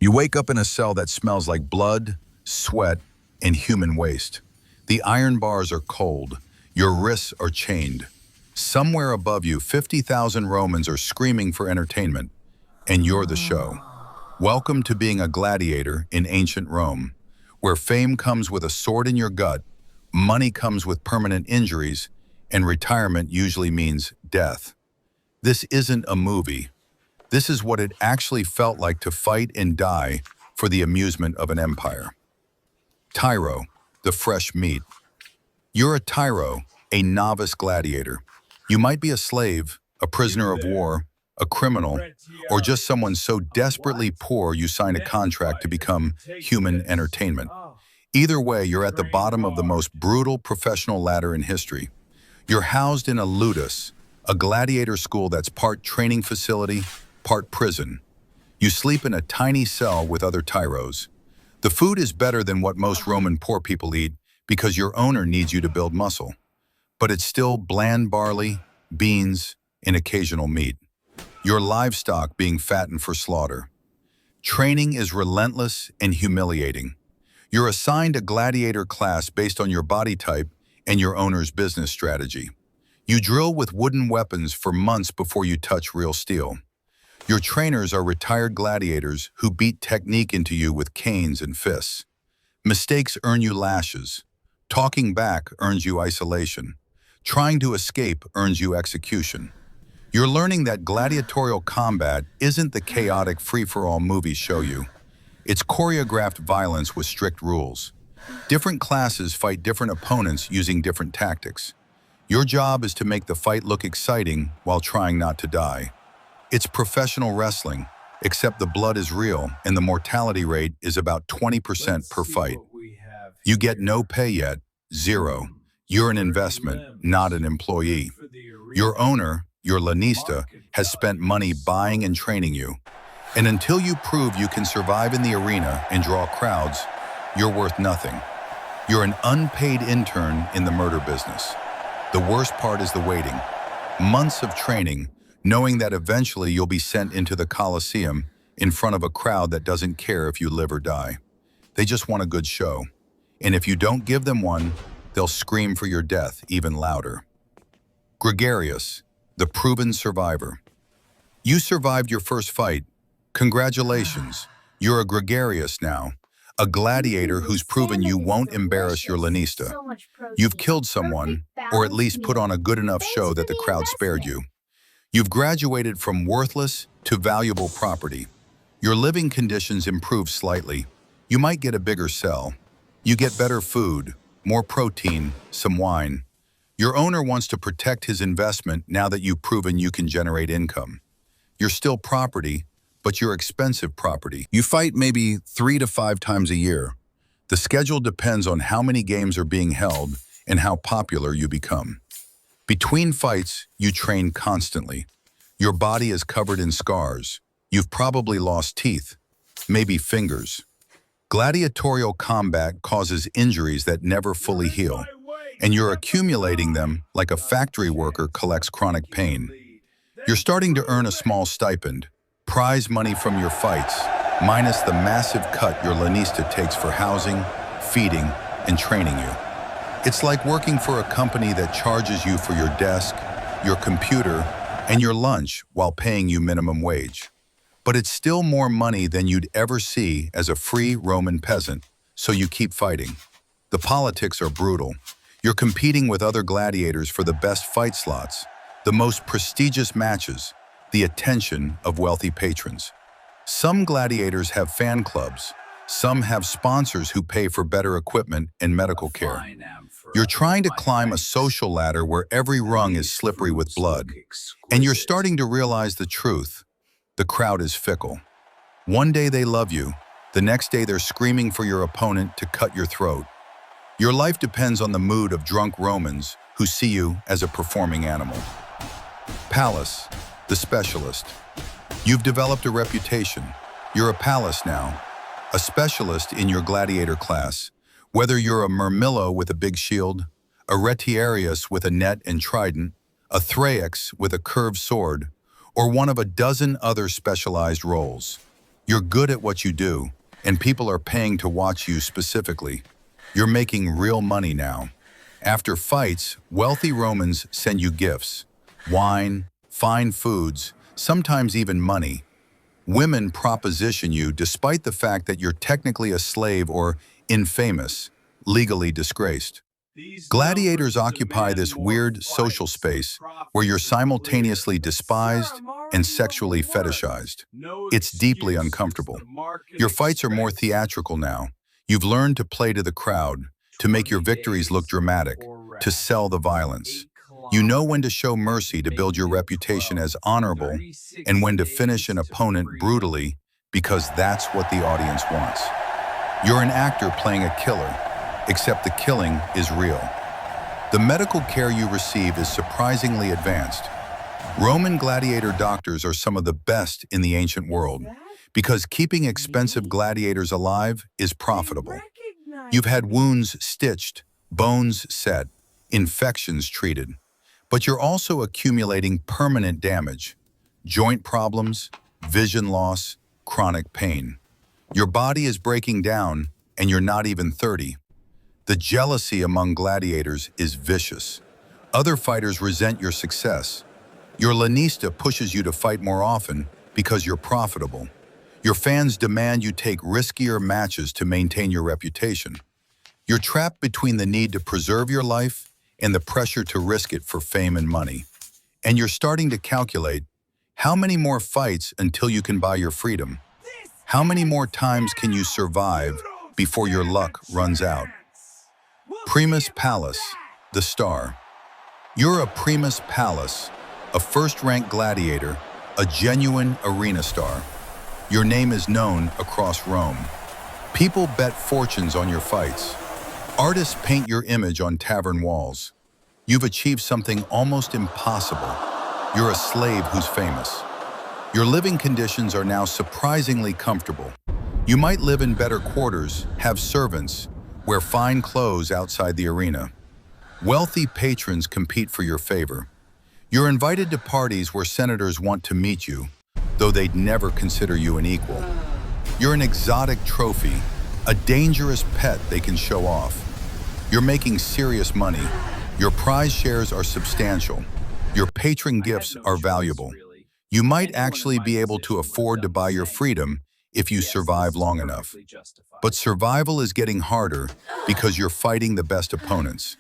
You wake up in a cell that smells like blood, sweat, and human waste. The iron bars are cold. Your wrists are chained. Somewhere above you, 50,000 Romans are screaming for entertainment, and you're the show. Welcome to being a gladiator in ancient Rome, where fame comes with a sword in your gut, money comes with permanent injuries, and retirement usually means death. This isn't a movie. This is what it actually felt like to fight and die for the amusement of an empire. Tiro, the fresh meat. You're a tiro, a novice gladiator. You might be a slave, a prisoner of war, a criminal, or just someone so desperately poor you sign a contract to become human entertainment. Either way, you're at the bottom of the most brutal professional ladder in history. You're housed in a ludus, a gladiator school that's part training facility, part prison. You sleep in a tiny cell with other tyros. The food is better than what most Roman poor people eat because your owner needs you to build muscle. But it's still bland barley, beans, and occasional meat. Your livestock being fattened for slaughter. Training is relentless and humiliating. You're assigned a gladiator class based on your body type and your owner's business strategy. You drill with wooden weapons for months before you touch real steel. Your trainers are retired gladiators who beat technique into you with canes and fists. Mistakes earn you lashes. Talking back earns you isolation. Trying to escape earns you execution. You're learning that gladiatorial combat isn't the chaotic free-for-all movies show you. It's choreographed violence with strict rules. Different classes fight different opponents using different tactics. Your job is to make the fight look exciting while trying not to die. It's professional wrestling, except the blood is real and the mortality rate is about 20% per fight. You get no pay yet, zero. You're an investment, not an employee. Your owner, your lanista, has spent money buying and training you. And until you prove you can survive in the arena and draw crowds, you're worth nothing. You're an unpaid intern in the murder business. The worst part is the waiting. Months of training, knowing that eventually you'll be sent into the Colosseum in front of a crowd that doesn't care if you live or die. They just want a good show. And if you don't give them one, they'll scream for your death even louder. Gregarious, the proven survivor. You survived your first fight. Congratulations, you're a gregarious now, a gladiator who's proven you won't embarrass your lanista. You've killed someone, or at least put on a good enough show that the crowd spared you. You've graduated from worthless to valuable property. Your living conditions improve slightly. You might get a bigger cell. You get better food, more protein, some wine. Your owner wants to protect his investment now that you've proven you can generate income. You're still property, but you're expensive property. You fight maybe 3 to 5 times a year. The schedule depends on how many games are being held and how popular you become. Between fights, you train constantly. Your body is covered in scars. You've probably lost teeth, maybe fingers. Gladiatorial combat causes injuries that never fully heal, and you're accumulating them like a factory worker collects chronic pain. You're starting to earn a small stipend, prize money from your fights, minus the massive cut your lanista takes for housing, feeding, and training you. It's like working for a company that charges you for your desk, your computer, and your lunch while paying you minimum wage. But it's still more money than you'd ever see as a free Roman peasant, so you keep fighting. The politics are brutal. You're competing with other gladiators for the best fight slots, the most prestigious matches, the attention of wealthy patrons. Some gladiators have fan clubs. Some have sponsors who pay for better equipment and medical care. You're trying to climb a social ladder where every rung is slippery with blood. And you're starting to realize the truth. The crowd is fickle. One day they love you. The next day they're screaming for your opponent to cut your throat. Your life depends on the mood of drunk Romans who see you as a performing animal. Pallas, the specialist. You've developed a reputation. You're a Pallas now, a specialist in your gladiator class. Whether you're a Murmillo with a big shield, a rudiarius with a net and trident, a thraex with a curved sword, or one of a dozen other specialized roles. You're good at what you do, and people are paying to watch you specifically. You're making real money now. After fights, wealthy Romans send you gifts, wine, fine foods, sometimes even money. Women proposition you despite the fact that you're technically a slave or infamous, legally disgraced. Gladiators occupy this weird social space where you're simultaneously despised and sexually fetishized. It's deeply uncomfortable. Your fights are more theatrical now. You've learned to play to the crowd, to make your victories look dramatic, to sell the violence. You know when to show mercy to build your reputation as honorable, and when to finish an opponent brutally, because that's what the audience wants. You're an actor playing a killer, except the killing is real. The medical care you receive is surprisingly advanced. Roman gladiator doctors are some of the best in the ancient world, because keeping expensive gladiators alive is profitable. You've had wounds stitched, bones set, infections treated, but you're also accumulating permanent damage, joint problems, vision loss, chronic pain. Your body is breaking down, and you're not even 30. The jealousy among gladiators is vicious. Other fighters resent your success. Your lanista pushes you to fight more often because you're profitable. Your fans demand you take riskier matches to maintain your reputation. You're trapped between the need to preserve your life and the pressure to risk it for fame and money. And you're starting to calculate, how many more fights until you can buy your freedom? How many more times can you survive before your luck runs out? Primus Palus, the star. You're a Primus Palus, a first-rank gladiator, a genuine arena star. Your name is known across Rome. People bet fortunes on your fights. Artists paint your image on tavern walls. You've achieved something almost impossible. You're a slave who's famous. Your living conditions are now surprisingly comfortable. You might live in better quarters, have servants, wear fine clothes outside the arena. Wealthy patrons compete for your favor. You're invited to parties where senators want to meet you, though they'd never consider you an equal. You're an exotic trophy, a dangerous pet they can show off. You're making serious money. Your prize shares are substantial. Your patron gifts are valuable. You might actually be able to afford to buy your freedom if you survive long enough. But survival is getting harder because you're fighting the best opponents.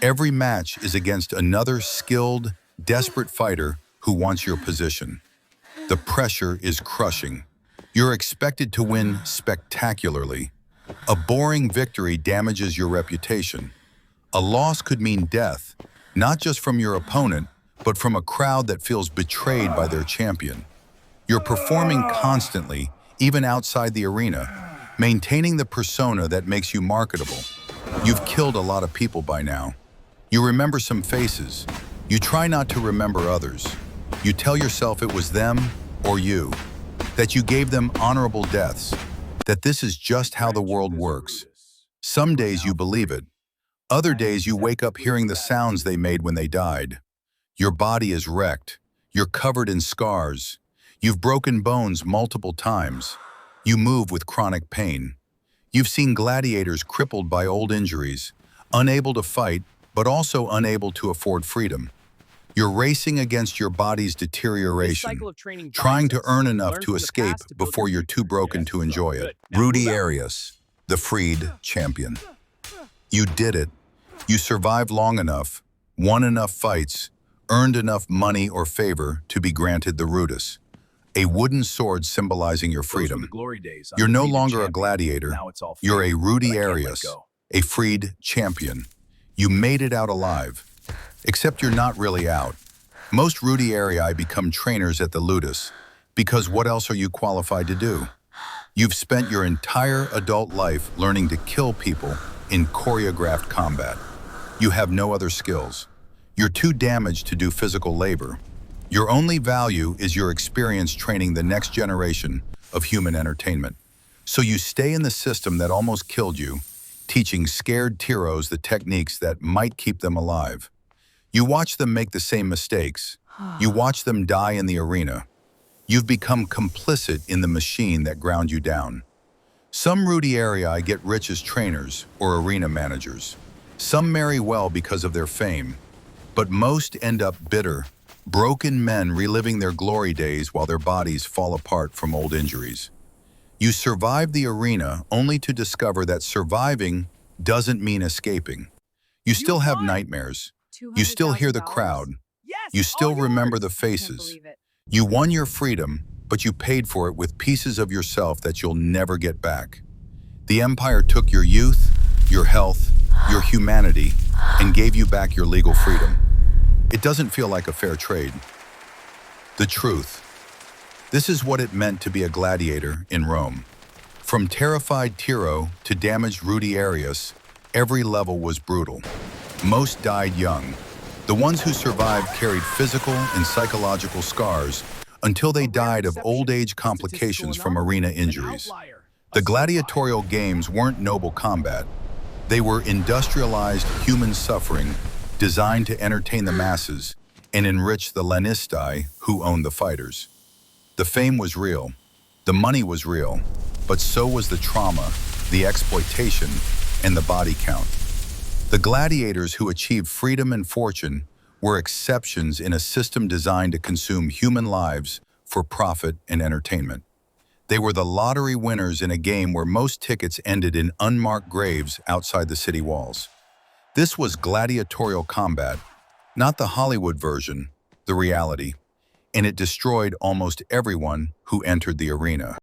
Every match is against another skilled, desperate fighter who wants your position. The pressure is crushing. You're expected to win spectacularly. A boring victory damages your reputation. A loss could mean death, not just from your opponent, but from a crowd that feels betrayed by their champion. You're performing constantly, even outside the arena, maintaining the persona that makes you marketable. You've killed a lot of people by now. You remember some faces. You try not to remember others. You tell yourself it was them or you, that you gave them honorable deaths, that this is just how the world works. Some days you believe it. Other days you wake up hearing the sounds they made when they died. Your body is wrecked. You're covered in scars. You've broken bones multiple times. You move with chronic pain. You've seen gladiators crippled by old injuries, unable to fight, but also unable to afford freedom. You're racing against your body's deterioration, trying to earn enough to escape before you're too broken to enjoy it. Rudiarius, the freed champion. You did it. You survived long enough, won enough fights, earned enough money or favor to be granted the rudis, a wooden sword symbolizing your freedom. You're no longer a gladiator. You're a rudiarius, a freed champion. You made it out alive. Except you're not really out. Most rudiarii become trainers at the ludus, because what else are you qualified to do? You've spent your entire adult life learning to kill people in choreographed combat. You have no other skills. You're too damaged to do physical labor. Your only value is your experience training the next generation of human entertainment. So you stay in the system that almost killed you, teaching scared tiros the techniques that might keep them alive. You watch them make the same mistakes. You watch them die in the arena. You've become complicit in the machine that ground you down. Some rudiarii get rich as trainers or arena managers. Some marry well because of their fame, but most end up bitter, broken men reliving their glory days while their bodies fall apart from old injuries. You survive the arena only to discover that surviving doesn't mean escaping. You still have nightmares. You still hear the crowd. You still remember the faces. You won your freedom, but you paid for it with pieces of yourself that you'll never get back. The Empire took your youth, your health, your humanity, and gave you back your legal freedom. It doesn't feel like a fair trade. The truth. This is what it meant to be a gladiator in Rome. From terrified Tiro to damaged rudiarius, every level was brutal. Most died young. The ones who survived carried physical and psychological scars until they died of old age complications from arena injuries. The gladiatorial games weren't noble combat. They were industrialized human suffering designed to entertain the masses and enrich the lanistae who owned the fighters. The fame was real, the money was real, but so was the trauma, the exploitation, and the body count. The gladiators who achieved freedom and fortune were exceptions in a system designed to consume human lives for profit and entertainment. They were the lottery winners in a game where most tickets ended in unmarked graves outside the city walls. This was gladiatorial combat, not the Hollywood version, the reality, and it destroyed almost everyone who entered the arena.